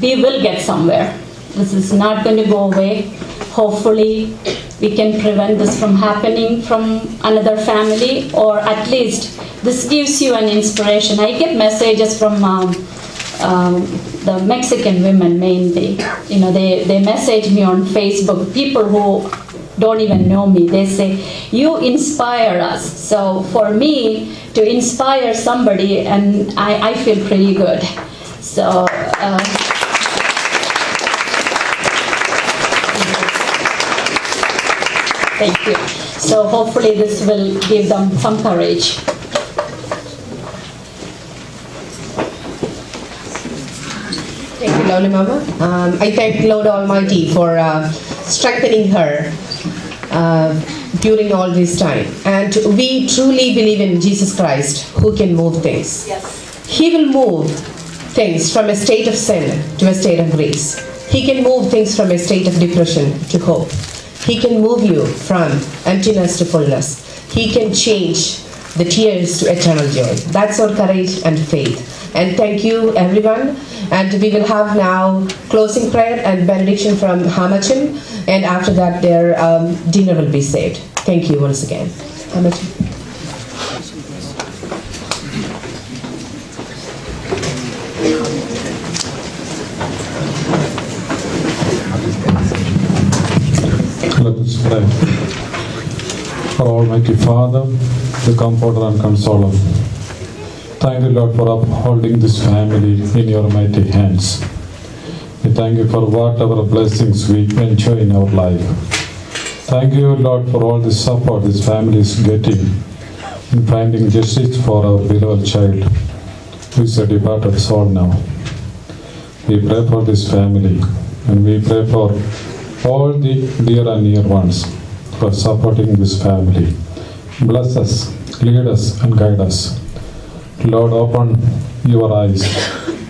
Speaker 8: we will get somewhere. This is not going to go away. Hopefully, we can prevent this from happening from another family, or at least this gives you an inspiration. I get messages from the Mexican women mainly. They message me on Facebook, people who don't even know me. They say, you inspire us. So for me to inspire somebody, and I feel pretty good. So thank you. So hopefully this will give them some courage.
Speaker 2: Thank you, Lovely Mama. I thank Lord Almighty for strengthening her during all this time. And we truly believe in Jesus Christ, who can move things. Yes. He will move things from a state of sin to a state of grace. He can move things from a state of depression to hope. He can move you from emptiness to fullness. He can change the tears to eternal joy. That's our courage and faith. And thank you, everyone. And we will have now closing prayer and benediction from Hamachan. And after that, their dinner will be saved. Thank you once again. Hamachan.
Speaker 13: Let us pray. Our Almighty Father, the Comforter and Consoler, thank you, Lord, for upholding this family in your mighty hands. We thank you for whatever blessings we enjoy in our life. Thank you, Lord, for all the support this family is getting in finding justice for our beloved child, who is a departed soul now. We pray for this family, and we pray for all the dear and near ones for supporting this family. Bless us lead us and guide us. Lord, open your eyes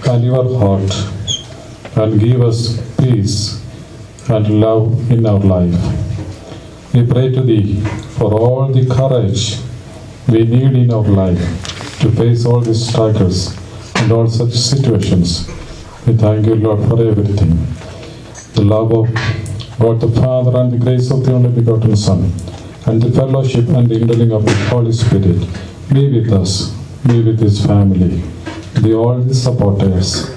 Speaker 13: and your heart and give us peace and love in our life. We pray to Thee for all the courage we need in our life to face all these struggles and all such situations. We thank you, Lord, for everything. The love of God the Father and the grace of the only begotten Son and the fellowship and the indwelling of the Holy Spirit be with us, be with His family, all the supporters,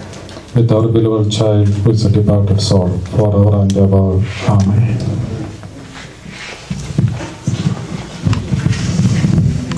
Speaker 13: with our beloved child who is a departed soul, forever and ever. Amen.